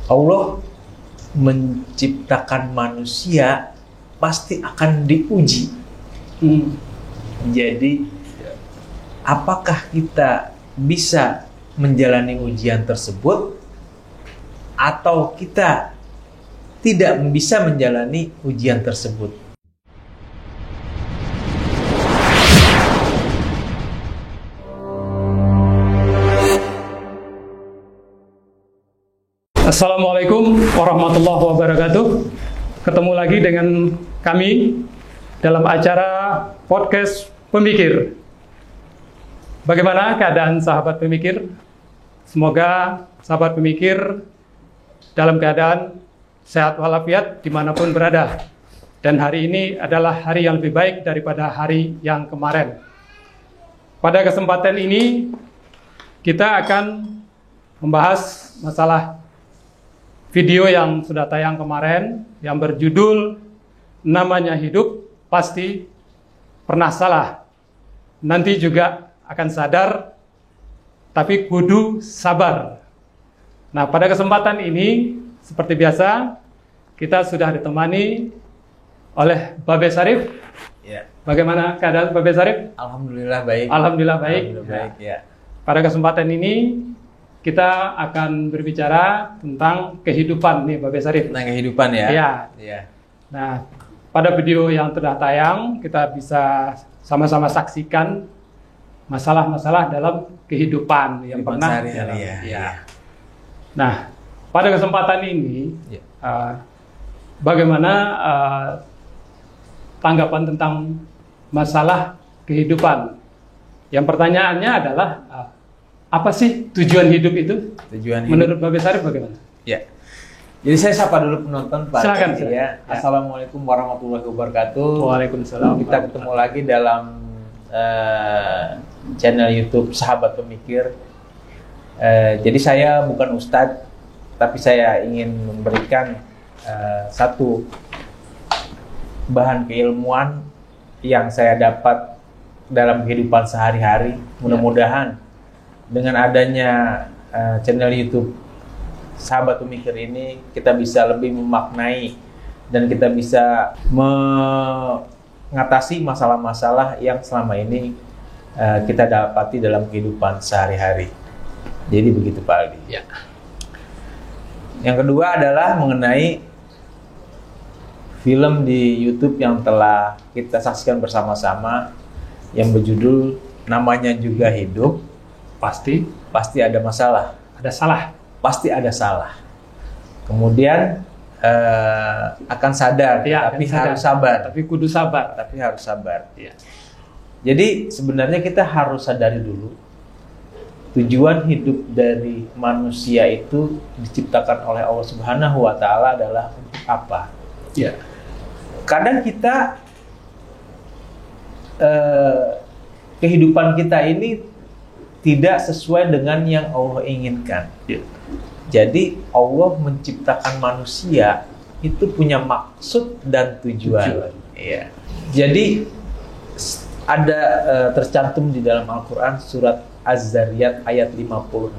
Allah menciptakan manusia pasti akan diuji. Jadi apakah kita bisa menjalani ujian tersebut atau kita tidak bisa menjalani ujian tersebut? Assalamualaikum warahmatullahi wabarakatuh. Ketemu lagi dengan kami dalam acara podcast Pemikir. Bagaimana keadaan sahabat pemikir? Semoga sahabat pemikir dalam keadaan sehat walafiat dimanapun berada. Dan hari ini adalah hari yang lebih baik daripada hari yang kemarin. Pada kesempatan ini kita akan membahas masalah video yang sudah tayang kemarin yang berjudul namanya hidup pasti pernah salah. Nanti juga akan sadar tapi kudu sabar. Nah, pada kesempatan ini seperti biasa kita sudah ditemani oleh Babe Sarif. Ya. Bagaimana keadaan Babe Sarif? Alhamdulillah baik. Alhamdulillah baik. Alhamdulillah baik, ya. Pada kesempatan ini kita akan berbicara tentang kehidupan nih, Babe Sarif. Tentang kehidupan ya? Iya. Iya. Nah, pada video yang sudah tayang, kita bisa sama-sama saksikan masalah-masalah dalam kehidupan yang pernah sehari-hari ya. Ya. Nah, pada kesempatan ini, Ya. bagaimana tanggapan tentang masalah kehidupan? Yang pertanyaannya adalah, apa sih tujuan hidup itu? Tujuan hidup. Menurut Babe Sarif bagaimana? Ya. Jadi saya sapa dulu penonton Pak. Silakan. Ya. Assalamualaikum warahmatullahi wabarakatuh. Waalaikumsalam. Kita ketemu lagi dalam channel YouTube Sahabat Pemikir. Jadi saya bukan ustadz, tapi saya ingin memberikan satu bahan keilmuan yang saya dapat dalam kehidupan sehari-hari. Mudah-mudahan dengan adanya channel YouTube Sahabat Pemikir ini kita bisa lebih memaknai dan kita bisa mengatasi masalah-masalah yang selama ini kita dapati dalam kehidupan sehari-hari. Jadi begitu Pak Aldi. Ya. Yang kedua adalah mengenai film di YouTube yang telah kita saksikan bersama-sama yang berjudul Namanya Juga Hidup. Pasti ada masalah. Ada salah. Pasti ada salah. Kemudian akan sadar, Ya, tapi akan sadar. harus sabar. Tapi kudu sabar. Tapi harus sabar. Ya. Jadi sebenarnya kita harus sadari dulu tujuan hidup dari manusia itu diciptakan oleh Allah Subhanahu wa Ta'ala adalah untuk apa? Ya. Kadang kita kehidupan kita ini tidak sesuai dengan yang Allah inginkan. Ya. Jadi Allah menciptakan manusia itu punya maksud dan tujuan. Iya. Jadi ada tercantum di dalam Al-Quran surat Az-Zariyat ayat 56.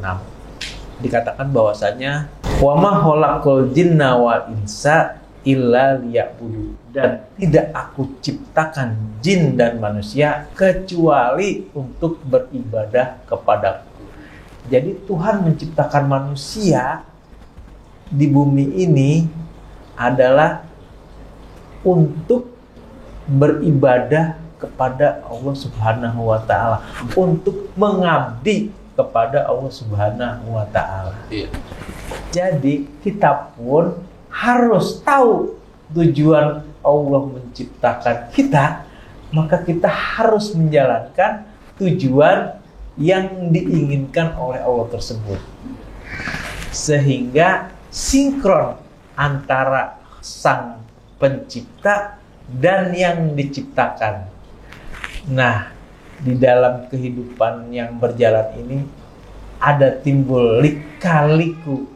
Dikatakan bahwasanya wa ma khalaqal jinna wal insa illa liya'budu, dan tidak aku ciptakan jin dan manusia kecuali untuk beribadah kepadaku. Jadi Tuhan menciptakan manusia di bumi ini adalah untuk beribadah kepada Allah Subhanahu wa Ta'ala, untuk mengabdi kepada Allah Subhanahu wa Ta'ala. Iya. Jadi kita pun harus tahu tujuan Allah menciptakan kita, maka kita harus menjalankan tujuan yang diinginkan oleh Allah tersebut. Sehingga sinkron antara Sang Pencipta dan yang diciptakan. Nah, di dalam kehidupan yang berjalan ini ada timbul lika-liku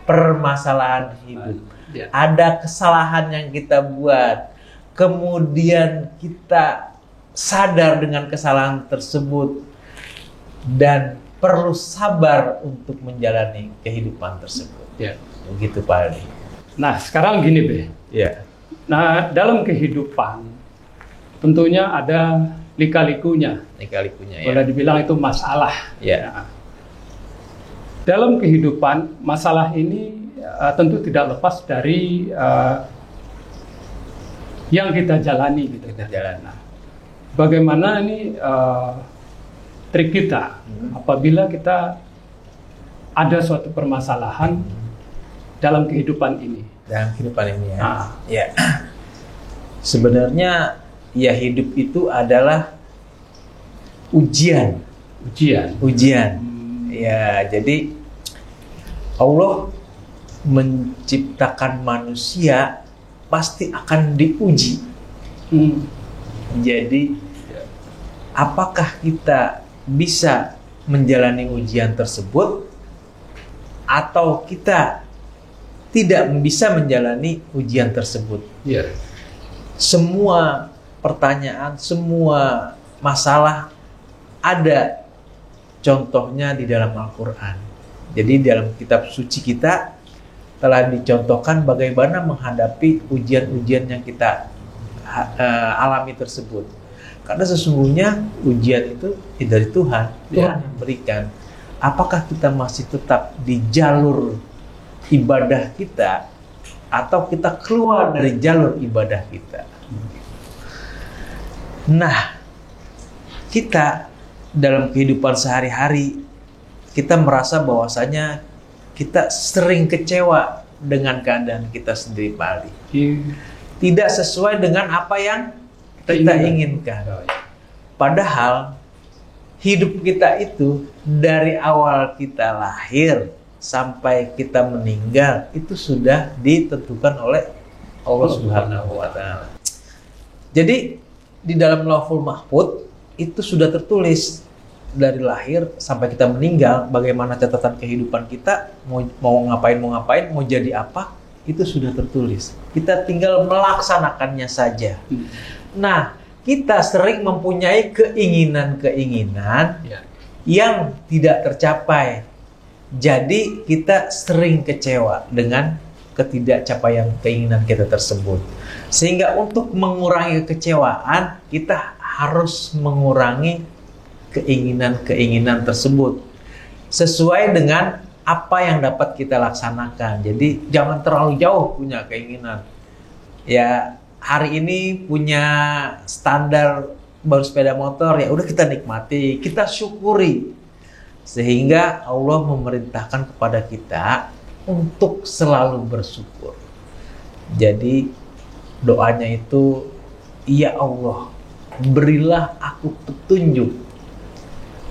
permasalahan hidup. Ya. Ada kesalahan yang kita buat, kemudian kita sadar dengan kesalahan tersebut dan perlu sabar untuk menjalani kehidupan tersebut. Ya. Begitu Pak Aldi. Nah, sekarang gini, Be. Ya. Nah, dalam kehidupan tentunya ada lika-likunya. Lika-likunya ya. Boleh dibilang itu masalah. Ya. Nah, dalam kehidupan, masalah ini tentu tidak lepas dari yang kita jalani gitu. Kita jalan. Nah, bagaimana ini trik kita apabila kita ada suatu permasalahan dalam kehidupan ini. Dalam kehidupan ini ya. Nah. Ya. Sebenarnya ya hidup itu adalah ujian. Ujian. Ya, jadi Allah menciptakan manusia pasti akan diuji. Jadi apakah kita bisa menjalani ujian tersebut atau kita tidak bisa menjalani ujian tersebut? Yeah. Semua pertanyaan, semua masalah ada contohnya di dalam Al-Quran. Jadi dalam kitab suci kita telah dicontohkan bagaimana menghadapi ujian-ujian yang kita alami tersebut. Karena sesungguhnya ujian itu dari Tuhan, Tuhan yang berikan. Apakah kita masih tetap di jalur ibadah kita atau kita keluar dari jalur ibadah kita? Nah, kita dalam kehidupan sehari-hari kita merasa bahwasanya kita sering kecewa dengan keadaan kita sendiri, Pak Ali. Tidak sesuai dengan apa yang kita inginkan. Padahal hidup kita itu dari awal kita lahir sampai kita meninggal itu sudah ditentukan oleh Allah Subhanahu wa Ta'ala. Jadi di dalam Lauhul Mahfuz itu sudah tertulis dari lahir sampai kita meninggal bagaimana catatan kehidupan kita, mau ngapain, mau jadi apa, itu sudah tertulis. Kita tinggal melaksanakannya saja. Nah, kita sering mempunyai keinginan-keinginan yang tidak tercapai. Jadi kita sering kecewa dengan ketidakcapaian keinginan kita tersebut. Sehingga untuk mengurangi kekecewaan, kita harus mengurangi keinginan-keinginan tersebut sesuai dengan apa yang dapat kita laksanakan. Jadi jangan terlalu jauh punya keinginan. Ya, hari ini punya standar baru sepeda motor, ya udah kita nikmati, kita syukuri. Sehingga Allah memerintahkan kepada kita untuk selalu bersyukur. Jadi doanya itu, ya Allah, berilah aku petunjuk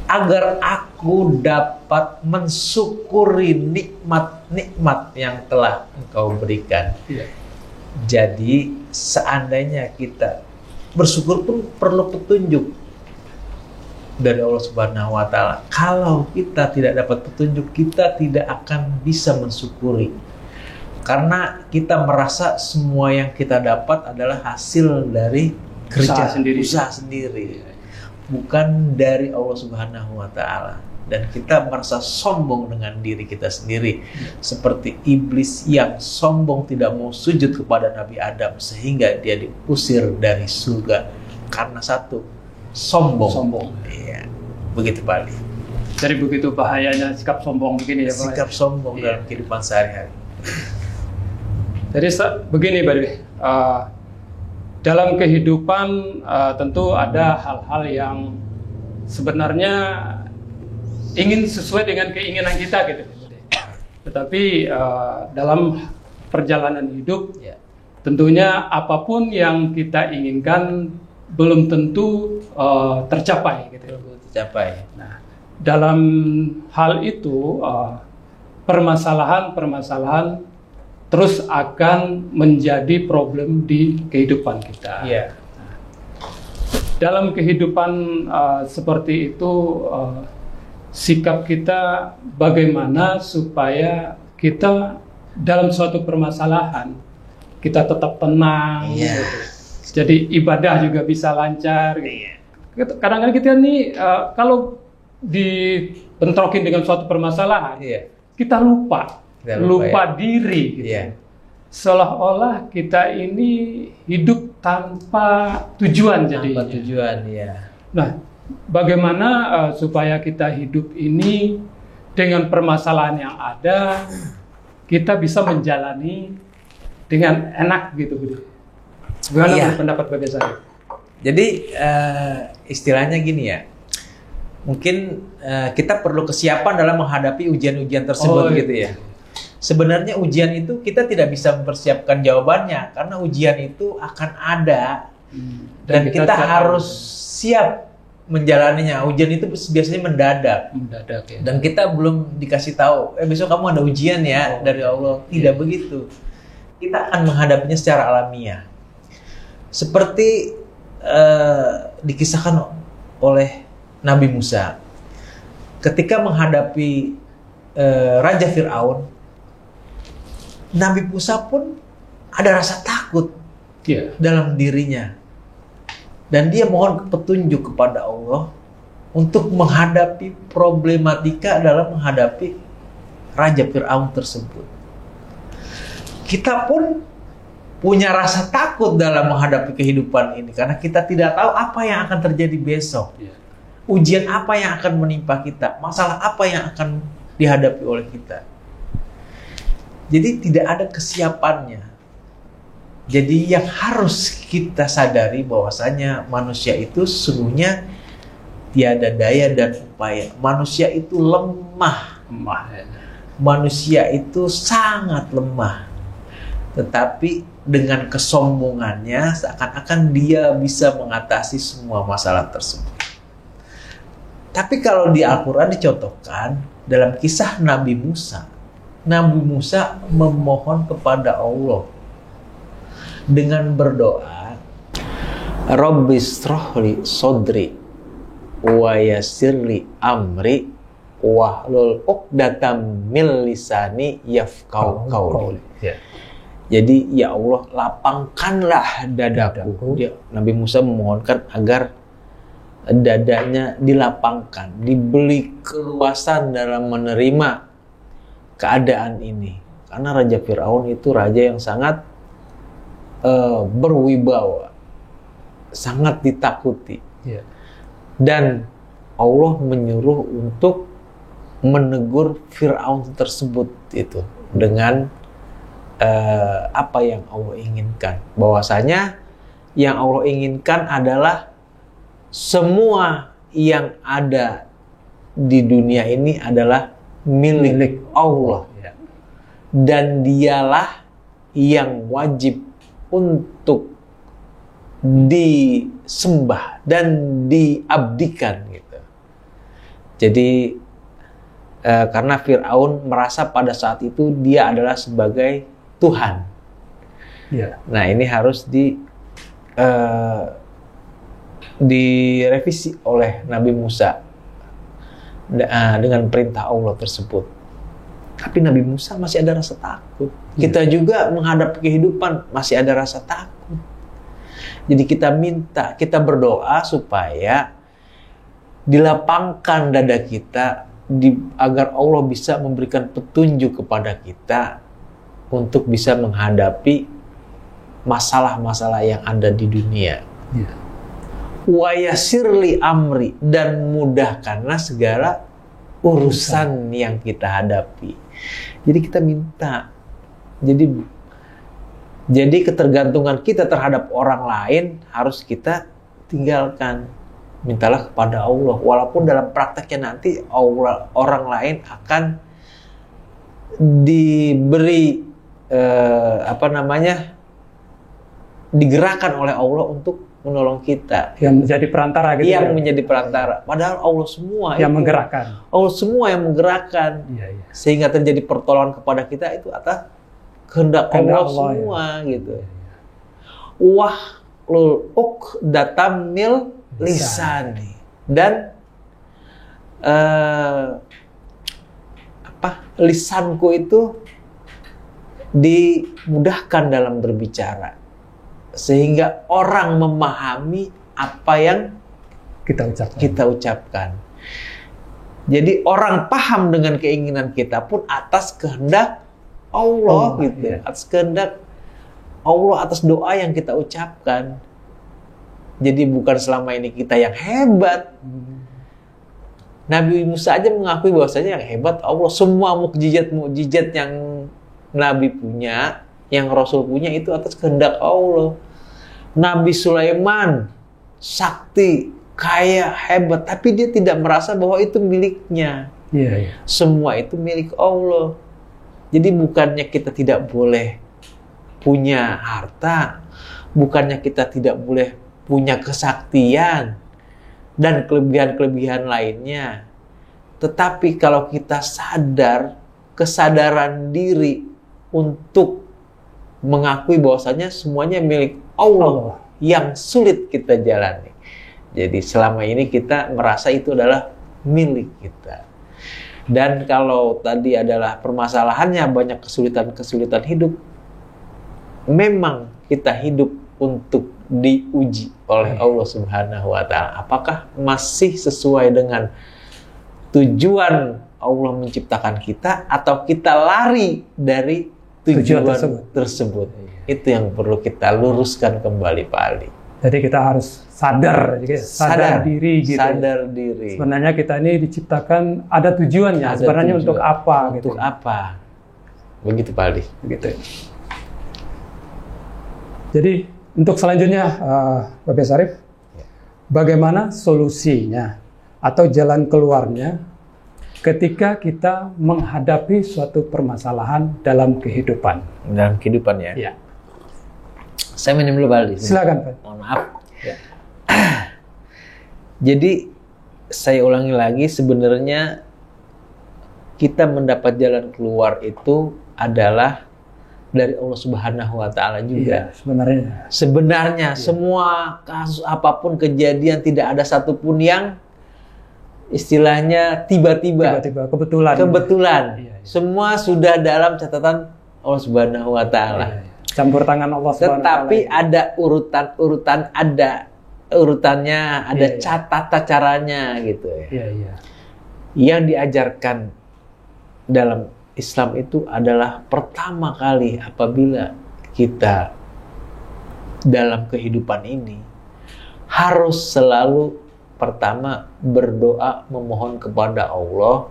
agar aku dapat mensyukuri nikmat-nikmat yang telah Engkau berikan. Jadi seandainya kita bersyukur pun perlu petunjuk dari Allah Subhanahu wa Ta'ala. Kalau kita tidak dapat petunjuk, kita tidak akan bisa mensyukuri. Karena kita merasa semua yang kita dapat adalah hasil dari kerja usaha sendiri. Bukan dari Allah Subhanahu wa Ta'ala. Dan kita merasa sombong dengan diri kita sendiri, seperti iblis yang sombong tidak mau sujud kepada Nabi Adam sehingga dia diusir dari surga karena satu, sombong. Iya, begitu Pak Ali. Jadi begitu bahayanya sikap sombong begini ya Pak. Sikap sombong dalam kehidupan sehari-hari. Jadi begini Pak Ali. Dalam kehidupan tentu ada hal-hal yang sebenarnya ingin sesuai dengan keinginan kita gitu. Tetapi dalam perjalanan hidup tentunya apapun yang kita inginkan belum tentu tercapai gitu. Nah, dalam hal itu permasalahan terus akan menjadi problem di kehidupan kita. Nah, dalam kehidupan seperti itu sikap kita bagaimana supaya kita dalam suatu permasalahan kita tetap tenang. Gitu. Jadi ibadah juga bisa lancar. Gitu. Kadang-kadang kita nih kalau dibentrokin dengan suatu permasalahan, Iya. kita lupa Kita lupa, diri. Gitu. Iya. Seolah-olah kita ini hidup tanpa tujuan jadi. Tanpa tujuan, ya. Nah, bagaimana supaya kita hidup ini dengan permasalahan yang ada, kita bisa menjalani dengan enak gitu. Gimana Iya. pendapat Bapak saya? Jadi istilahnya gini ya, mungkin kita perlu kesiapan dalam menghadapi ujian-ujian tersebut gitu ya. Sebenarnya ujian itu kita tidak bisa mempersiapkan jawabannya karena ujian itu akan ada dan kita harus siap menjalaninya. Ujian itu biasanya mendadak Ya. dan kita belum dikasih tahu, besok kamu ada ujian ya dari Allah. Tidak begitu. Kita akan menghadapinya secara alamiah. Seperti dikisahkan oleh Nabi Musa ketika menghadapi Raja Fir'aun. Nabi Musa pun ada rasa takut dalam dirinya. Dan dia mohon petunjuk kepada Allah untuk menghadapi problematika dalam menghadapi Raja Fir'aun tersebut. Kita pun punya rasa takut dalam menghadapi kehidupan ini karena kita tidak tahu apa yang akan terjadi besok. Ujian apa yang akan menimpa kita, masalah apa yang akan dihadapi oleh kita. Jadi tidak ada kesiapannya. Jadi yang harus kita sadari bahwasanya manusia itu sesungguhnya tiada daya dan upaya. Manusia itu lemah. Manusia itu sangat lemah. Tetapi dengan kesombongannya seakan-akan dia bisa mengatasi semua masalah tersebut. Tapi kalau di Al-Quran dicontohkan dalam kisah Nabi Musa memohon kepada Allah dengan berdoa, Rabbishrahli sodri wa yassirli amri wahlul 'uqdatam min lisani yafqahu qawli. Jadi ya Allah, lapangkanlah dadaku. Nabi Musa memohonkan agar dadanya dilapangkan, diberi keluasan dalam menerima keadaan ini. Karena Raja Fir'aun itu raja yang sangat berwibawa, sangat ditakuti. Dan Allah menyuruh untuk menegur Fir'aun tersebut itu dengan apa yang Allah inginkan. Bahwasanya yang Allah inginkan adalah semua yang ada di dunia ini adalah milik Allah. Dan dialah yang wajib untuk disembah dan diabdikan gitu. Jadi karena Fir'aun merasa pada saat itu dia adalah sebagai Tuhan. Nah ini harus direvisi oleh Nabi Musa dengan perintah Allah tersebut. Tapi Nabi Musa masih ada rasa takut. Kita juga menghadapi kehidupan masih ada rasa takut. Jadi kita berdoa supaya dilapangkan dada kita agar Allah bisa memberikan petunjuk kepada kita untuk bisa menghadapi masalah-masalah yang ada di dunia. Wa yassirli amri, dan mudahkanlah segala urusan yang kita hadapi. Jadi kita minta. Jadi ketergantungan kita terhadap orang lain harus kita tinggalkan. Mintalah kepada Allah. Walaupun dalam prakteknya nanti orang lain akan diberi digerakkan oleh Allah untuk menolong kita. Yang menjadi perantara gitu. Yang menjadi perantara. Padahal Allah semua yang menggerakkan. Allah semua yang menggerakkan. Sehingga terjadi pertolongan kepada kita itu atas kehendak Allah semua gitu. Wahlul 'uqdatam min lisani. Dan lisanku itu dimudahkan dalam berbicara sehingga orang memahami apa yang kita ucapkan. Jadi orang paham dengan keinginan kita pun atas kehendak Allah gitu. Ya. Atas kehendak Allah, atas doa yang kita ucapkan. Jadi bukan selama ini kita yang hebat. Nabi Musa aja mengakui bahwasanya yang hebat Allah. Semua mukjizat yang Nabi punya, yang Rasul punya itu atas kehendak Allah. Nabi Sulaiman sakti, kaya, hebat, tapi dia tidak merasa bahwa itu miliknya. Iya. Semua itu milik Allah. Jadi bukannya kita tidak boleh punya harta, bukannya kita tidak boleh punya kesaktian dan kelebihan-kelebihan lainnya. Tetapi kalau kita sadar, kesadaran diri untuk mengakui bahwasanya semuanya milik Allah yang sulit kita jalani. Jadi selama ini kita merasa itu adalah milik kita. Dan kalau tadi adalah permasalahannya banyak kesulitan-kesulitan hidup, memang kita hidup untuk diuji oleh Allah Subhanahu wa Ta'ala. Apakah masih sesuai dengan tujuan Allah menciptakan kita, atau kita lari dari tujuan tersebut? Itu yang perlu kita luruskan kembali, Pak Ali. Jadi kita harus sadar diri gitu. Sadar diri. Sebenarnya kita ini diciptakan ada tujuannya. Sebenarnya tujuan. Untuk apa? Untuk gitu. Apa? Begitu, Pak Ali. Begitu. Jadi untuk selanjutnya, Bapak Syarif, bagaimana solusinya atau jalan keluarnya ketika kita menghadapi suatu permasalahan dalam kehidupan? Dalam kehidupan ya? Iya. Saya minum dulu, Pak Ali. Silakan, Pak. Mohon maaf. Ya. Jadi saya ulangi lagi, sebenarnya kita mendapat jalan keluar itu adalah dari Allah Subhanahu wa Ta'ala juga. Iya, sebenarnya semua kasus apapun kejadian, tidak ada satupun yang istilahnya tiba-tiba kebetulan. Iya. Semua sudah dalam catatan Allah Subhanahu wa Ta'ala. Iya. Campur tangan Allah Subhanahu wa Ta'ala. Tetapi ada urutannya, ada tata caranya gitu ya. Iya. Yang diajarkan dalam Islam itu adalah pertama kali apabila kita dalam kehidupan ini harus selalu pertama berdoa, memohon kepada Allah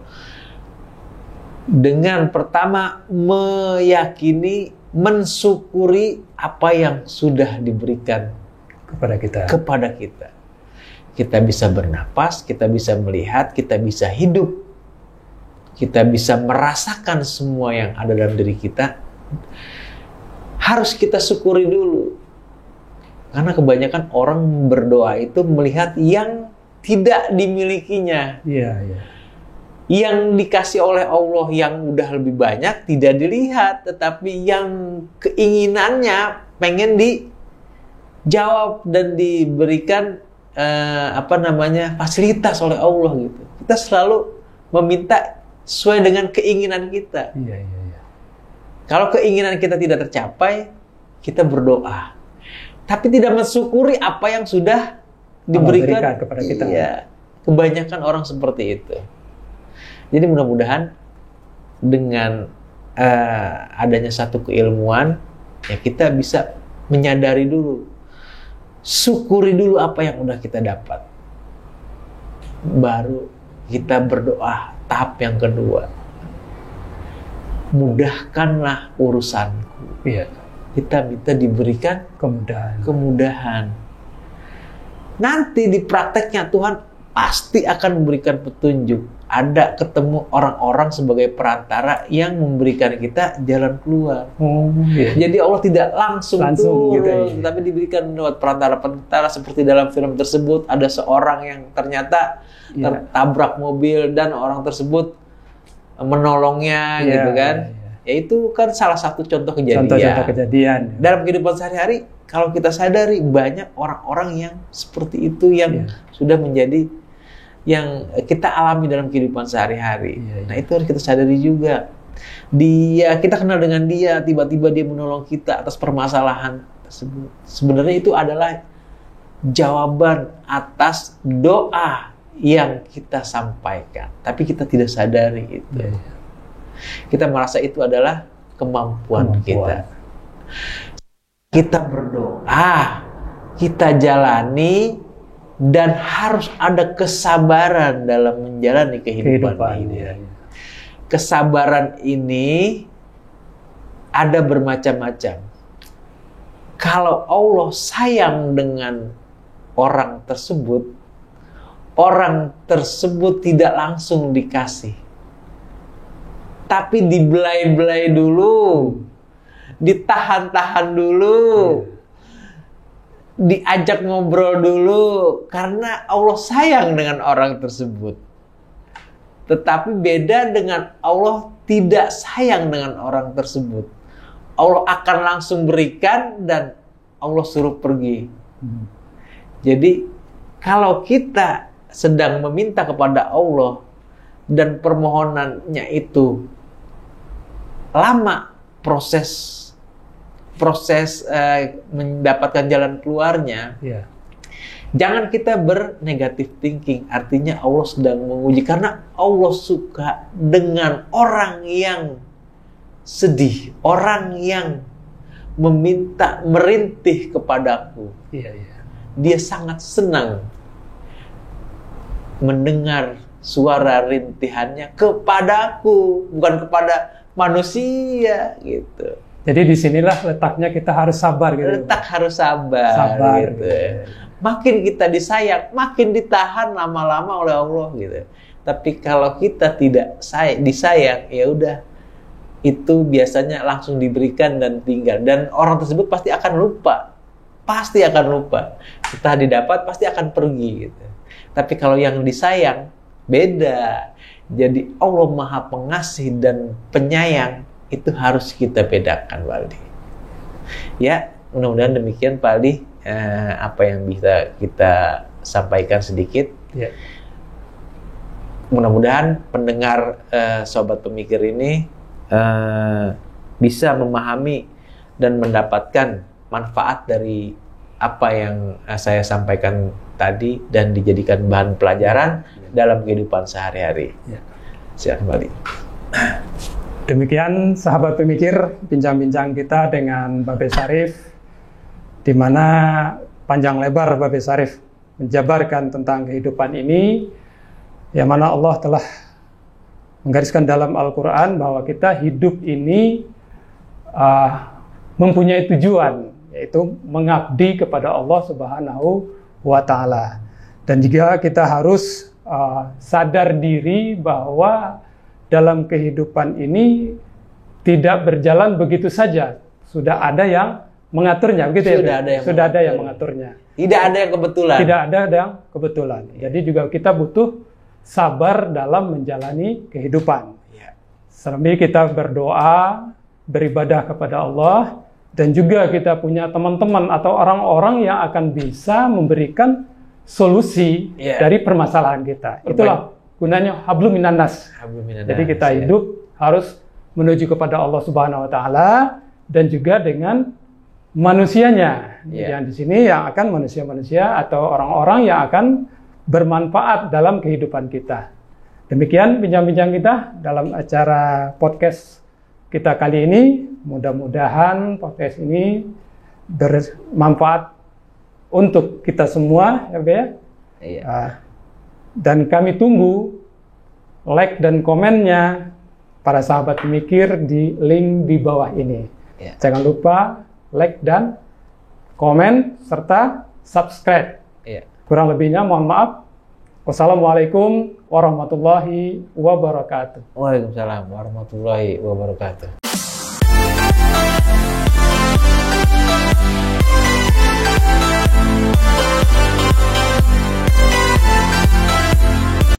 dengan pertama meyakini, mensyukuri apa yang sudah diberikan kepada kita. Kita bisa bernapas, kita bisa melihat, kita bisa hidup. Kita bisa merasakan semua yang ada dalam diri kita. Harus kita syukuri dulu. Karena kebanyakan orang berdoa itu melihat yang tidak dimilikinya. Iya. Yang dikasih oleh Allah yang udah lebih banyak tidak dilihat, tetapi yang keinginannya pengen dijawab dan diberikan fasilitas oleh Allah gitu. Kita selalu meminta sesuai dengan keinginan kita. Iya. Kalau keinginan kita tidak tercapai, kita berdoa. Tapi tidak mensyukuri apa yang sudah diberikan kepada kita. Iya. Kebanyakan orang seperti itu. Jadi mudah-mudahan dengan adanya satu keilmuan, ya kita bisa menyadari dulu. Syukuri dulu apa yang udah kita dapat. Baru kita berdoa. Tahap yang kedua, mudahkanlah urusanku. Iya. Kita minta diberikan kemudahan. Nanti di prakteknya Tuhan pasti akan memberikan petunjuk. Ada ketemu orang-orang sebagai perantara yang memberikan kita jalan keluar. Iya. Jadi Allah tidak langsung turun, gitu, iya. Tapi diberikan lewat perantara-perantara seperti dalam film tersebut. Ada seorang yang ternyata tertabrak mobil dan orang tersebut menolongnya, gitu kan. Ya itu kan salah satu contoh kejadian. Contoh-contoh kejadian. Dalam kehidupan sehari-hari, kalau kita sadari banyak orang-orang yang seperti itu yang sudah menjadi yang kita alami dalam kehidupan sehari-hari. Nah itu harus kita sadari juga. Kita kenal dengan dia, tiba-tiba dia menolong kita atas permasalahan tersebut. Sebenarnya itu adalah jawaban atas doa yang kita sampaikan, tapi kita tidak sadari itu. Kita merasa itu adalah kemampuan kita. Kita berdoa, kita jalani, dan harus ada kesabaran dalam menjalani kehidupan ini. Kesabaran ini ada bermacam-macam. Kalau Allah sayang dengan orang tersebut tidak langsung dikasih, tapi dibelai-belai dulu, ditahan-tahan dulu, diajak ngobrol dulu, karena Allah sayang dengan orang tersebut. Tetapi beda dengan Allah tidak sayang dengan orang tersebut. Allah akan langsung berikan dan Allah suruh pergi. Jadi kalau kita sedang meminta kepada Allah dan permohonannya itu lama, proses mendapatkan jalan keluarnya, jangan kita bernegatif thinking. Artinya Allah sedang menguji, karena Allah suka dengan orang yang sedih, orang yang meminta, merintih kepadaku. Dia sangat senang mendengar suara rintihannya kepadaku, bukan kepada manusia gitu. Jadi disinilah letaknya kita harus sabar gitu. Letak harus sabar gitu. Makin kita disayang, makin ditahan lama-lama oleh Allah gitu. Tapi kalau kita tidak disayang, ya udah, itu biasanya langsung diberikan dan tinggal, dan orang tersebut pasti akan lupa. Setelah didapat pasti akan pergi gitu. Tapi kalau yang disayang beda. Jadi Allah Maha Pengasih dan Penyayang, itu harus kita bedakan, Pak Aldi. Ya, mudah-mudahan demikian, Pak Aldi, apa yang bisa kita sampaikan sedikit. Mudah-mudahan pendengar Sobat Pemikir ini bisa memahami dan mendapatkan manfaat dari apa yang saya sampaikan tadi dan dijadikan bahan pelajaran dalam kehidupan sehari-hari. Silakan kembali. Demikian sahabat pemikir, bincang-bincang kita dengan Babe Syarif, di mana panjang lebar Babe Syarif menjabarkan tentang kehidupan ini, yang mana Allah telah menggariskan dalam Al-Quran bahwa kita hidup ini mempunyai tujuan, yaitu mengabdi kepada Allah Subhanahu wa Ta'ala. Dan juga kita harus sadar diri bahwa dalam kehidupan ini tidak berjalan begitu saja. Sudah ada yang mengaturnya, begitu ya? Sudah ada yang mengaturnya. Tidak ada yang kebetulan. Tidak ada yang kebetulan. Jadi juga kita butuh sabar dalam menjalani kehidupan. Sambil kita berdoa, beribadah kepada Allah, dan juga kita punya teman-teman atau orang-orang yang akan bisa memberikan solusi dari permasalahan kita. Itulah gunanya hablum minan nas. Jadi kita hidup harus menuju kepada Allah Subhanahu wa Ta'ala, dan juga dengan manusianya. Yang di sini yang akan manusia-manusia atau orang-orang yang akan bermanfaat dalam kehidupan kita. Demikian bincang-bincang kita dalam acara podcast kita kali ini. Mudah-mudahan podcast ini bermanfaat untuk kita semua, ya. Dan kami tunggu like dan komennya para sahabat pemikir di link di bawah ini. Jangan lupa like dan komen serta subscribe. Kurang lebihnya mohon maaf. Wassalamualaikum warahmatullahi wabarakatuh. Waalaikumsalam warahmatullahi wabarakatuh.